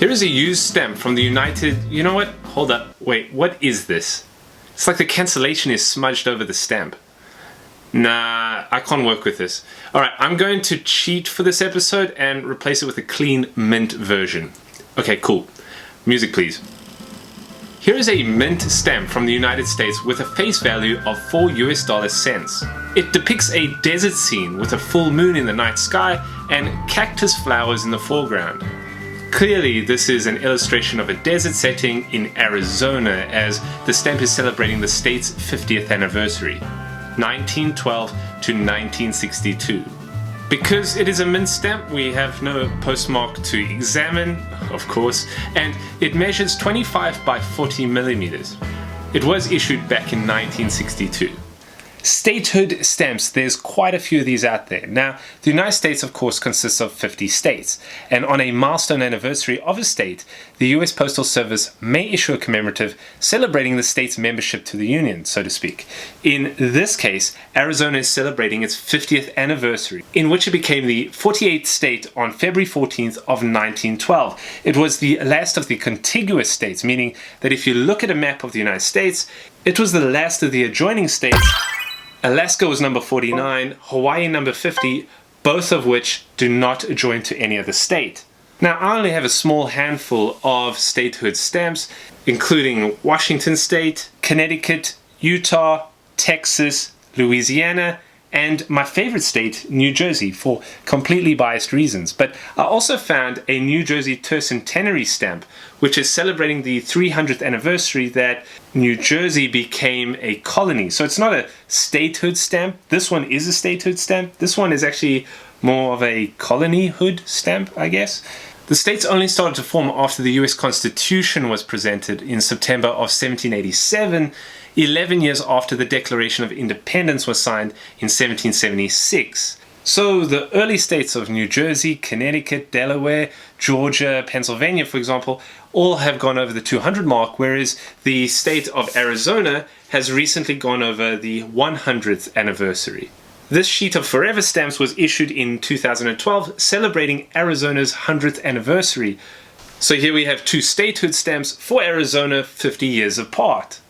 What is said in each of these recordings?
Here is a used stamp from the United... You know what? Hold up. Wait, what is this? It's like the cancellation is smudged over the stamp. Nah, I can't work with this. Alright, I'm going to cheat for this episode and replace it with a clean mint version. Okay, cool. Music, please. Here is a mint stamp from the United States with a face value of $4 US. It depicts a desert scene with a full moon in the night sky and cactus flowers in the foreground. Clearly, this is an illustration of a desert setting in Arizona, as the stamp is celebrating the state's 50th anniversary, 1912 to 1962. Because it is a mint stamp, we have no postmark to examine, of course, and it measures 25 by 40 millimeters. It was issued back in 1962. Statehood stamps, there's quite a few of these out there. Now, the United States, of course, consists of 50 states, and on a milestone anniversary of a state, the US Postal Service may issue a commemorative celebrating the state's membership to the Union, so to speak. In this case, Arizona is celebrating its 50th anniversary, in which it became the 48th state on February 14th of 1912. It was the last of the contiguous states, meaning that if you look at a map of the United States, it was the last of the adjoining states. Alaska was number 49, Hawaii number 50, both of which do not adjoin to any other state. Now, I only have a small handful of statehood stamps, including Washington State, Connecticut, Utah, Texas, Louisiana, and my favorite state, New Jersey, for completely biased reasons. But I also found a New Jersey tercentenary stamp, which is celebrating the 300th anniversary that New Jersey became a colony. So it's not a statehood stamp. This one is a statehood stamp. This one is actually more of a colonyhood stamp, I guess. The states only started to form after the US Constitution was presented in September of 1787, 11 years after the Declaration of Independence was signed in 1776. So the early states of New Jersey, Connecticut, Delaware, Georgia, Pennsylvania, for example, all have gone over the 200 mark, whereas the state of Arizona has recently gone over the 100th anniversary. This sheet of forever stamps was issued in 2012, celebrating Arizona's 100th anniversary. So here we have two statehood stamps for Arizona 50 years apart.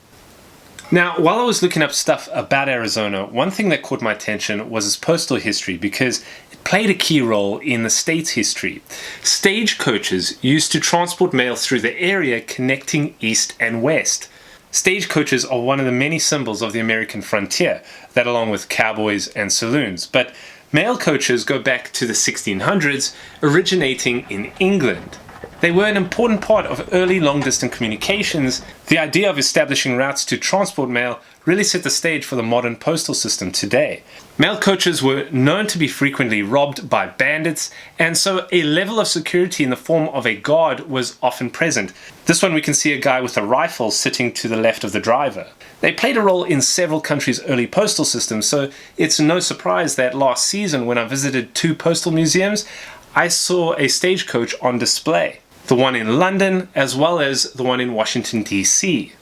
Now, while I was looking up stuff about Arizona, one thing that caught my attention was its postal history, because it played a key role in the state's history. Stagecoaches used to transport mail through the area connecting east and west. Stagecoaches are one of the many symbols of the American frontier, that along with cowboys and saloons. But mail coaches go back to the 1600s, originating in England. They were an important part of early long-distance communications. The idea of establishing routes to transport mail really set the stage for the modern postal system today. Mail coaches were known to be frequently robbed by bandits, and so a level of security in the form of a guard was often present. This one we can see a guy with a rifle sitting to the left of the driver. They played a role in several countries' early postal systems, so it's no surprise that last season when I visited two postal museums, I saw a stagecoach on display. The one in London, as well as the one in Washington, D.C.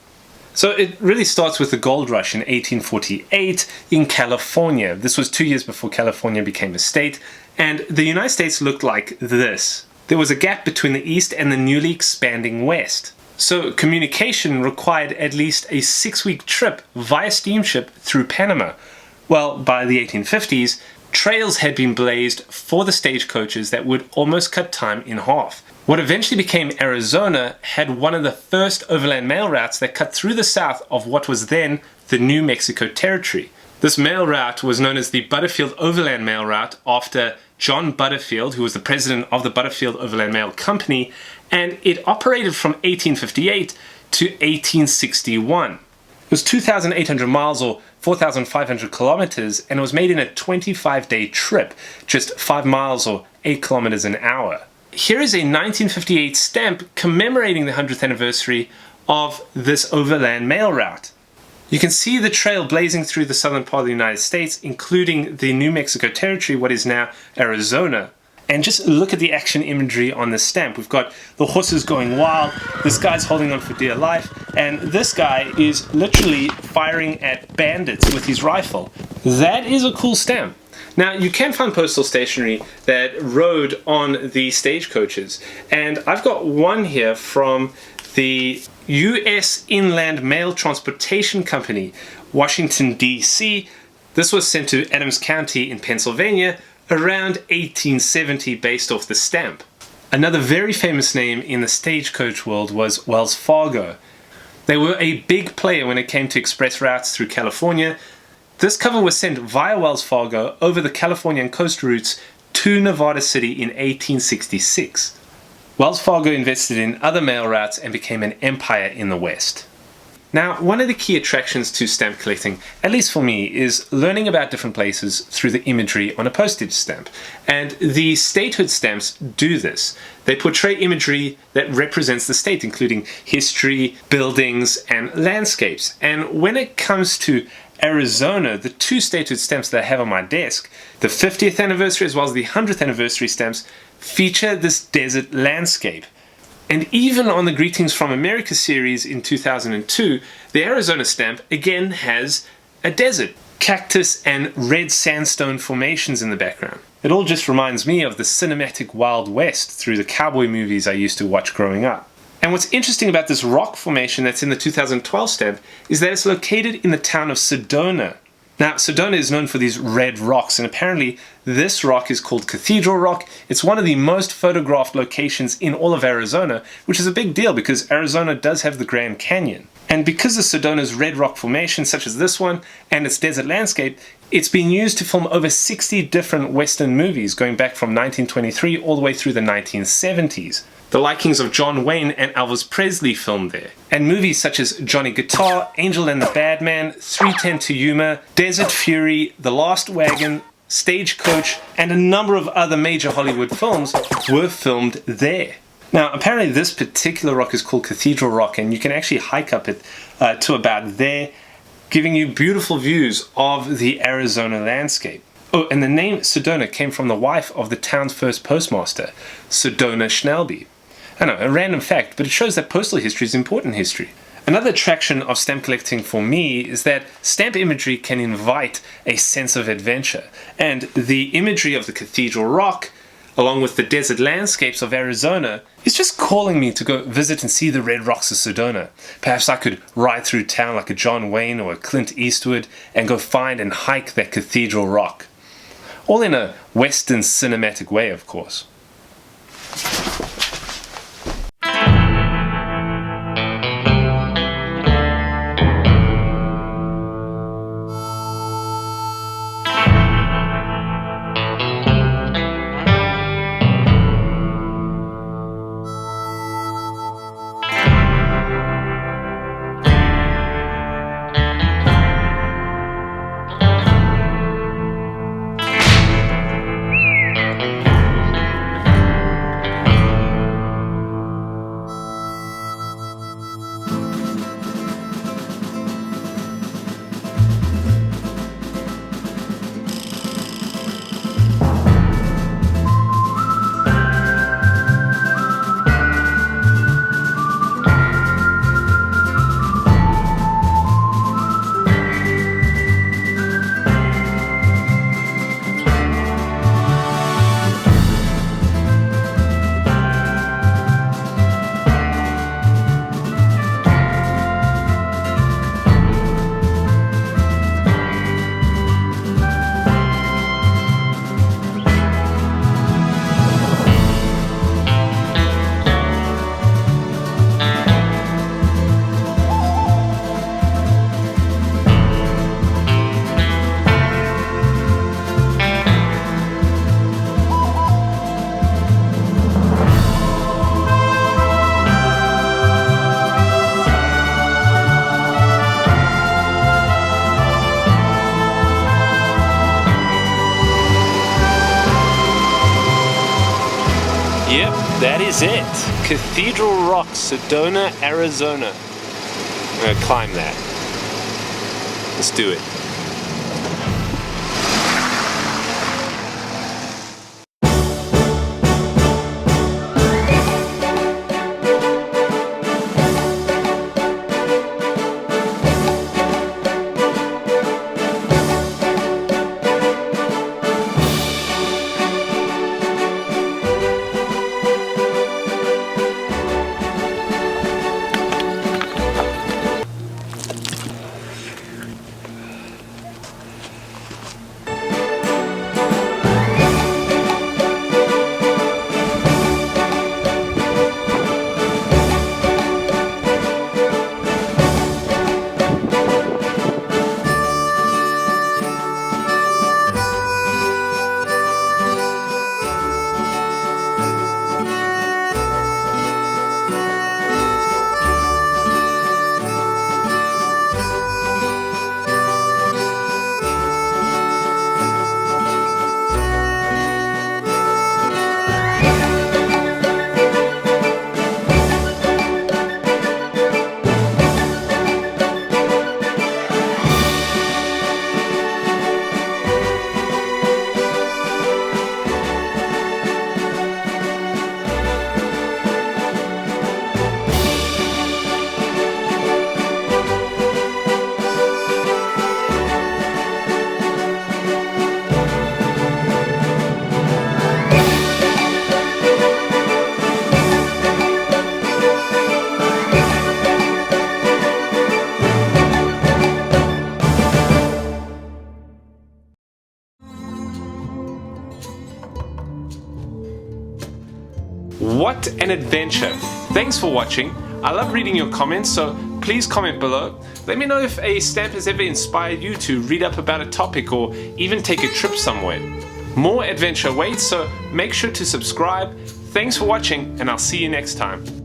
So it really starts with the gold rush in 1848 in California. This was 2 years before California became a state, and the United States looked like this. There was a gap between the east and the newly expanding west. So communication required at least a 6-week trip via steamship through Panama. Well, by the 1850s, trails had been blazed for the stagecoaches that would almost cut time in half. What eventually became Arizona had one of the first overland mail routes that cut through the south of what was then the New Mexico Territory. This mail route was known as the Butterfield Overland Mail Route after John Butterfield, who was the president of the Butterfield Overland Mail Company, and it operated from 1858 to 1861. It was 2,800 miles or 4,500 kilometers, and it was made in a 25-day trip, just 5 miles or 8 kilometers an hour. Here is a 1958 stamp commemorating the 100th anniversary of this overland mail route. You can see the trail blazing through the southern part of the United States, including the New Mexico Territory, what is now Arizona. And just look at the action imagery on this stamp. We've got the horses going wild, this guy's holding on for dear life, and this guy is literally firing at bandits with his rifle. That is a cool stamp. Now, you can find postal stationery that rode on the stagecoaches, and I've got one here from the U.S. Inland Mail Transportation Company, Washington, D.C. This was sent to Adams County in Pennsylvania around 1870 based off the stamp. Another very famous name in the stagecoach world was Wells Fargo. They were a big player when it came to express routes through California. This cover was sent via Wells Fargo over the Californian coast routes to Nevada City in 1866. Wells Fargo invested in other mail routes and became an empire in the West. Now, one of the key attractions to stamp collecting, at least for me, is learning about different places through the imagery on a postage stamp. And the statehood stamps do this. They portray imagery that represents the state, including history, buildings, and landscapes. And when it comes to Arizona, the two statehood stamps that I have on my desk, the 50th anniversary as well as the 100th anniversary stamps, feature this desert landscape. And even on the Greetings from America series in 2002, the Arizona stamp again has a desert, cactus and red sandstone formations in the background. It all just reminds me of the cinematic Wild West through the cowboy movies I used to watch growing up. And what's interesting about this rock formation that's in the 2012 stamp is that it's located in the town of Sedona. Now, Sedona is known for these red rocks, and apparently this rock is called Cathedral Rock. It's one of the most photographed locations in all of Arizona, which is a big deal because Arizona does have the Grand Canyon. And because of Sedona's red rock formation, such as this one, and its desert landscape, it's been used to film over 60 different Western movies going back from 1923 all the way through the 1970s. The likings of John Wayne and Elvis Presley filmed there. And movies such as Johnny Guitar, Angel and the Bad Man, 3:10 to Yuma, Desert Fury, The Last Wagon, Stagecoach, and a number of other major Hollywood films were filmed there. Now, apparently this particular rock is called Cathedral Rock, and you can actually hike up it to about there, giving you beautiful views of the Arizona landscape. Oh, and the name Sedona came from the wife of the town's first postmaster, Sedona Schnelby. I know, a random fact, but it shows that postal history is important history. Another attraction of stamp collecting for me is that stamp imagery can invite a sense of adventure. And the imagery of the Cathedral Rock, along with the desert landscapes of Arizona, is just calling me to go visit and see the red rocks of Sedona. Perhaps I could ride through town like a John Wayne or a Clint Eastwood and go find and hike that Cathedral Rock. All in a Western cinematic way, of course. Yep, that is it. Cathedral Rock, Sedona, Arizona. I'm gonna climb that. Let's do it. What an adventure! Thanks for watching. I love reading your comments, so please comment below. Let me know if a stamp has ever inspired you to read up about a topic or even take a trip somewhere. More adventure awaits, so make sure to subscribe. Thanks for watching, and I'll see you next time.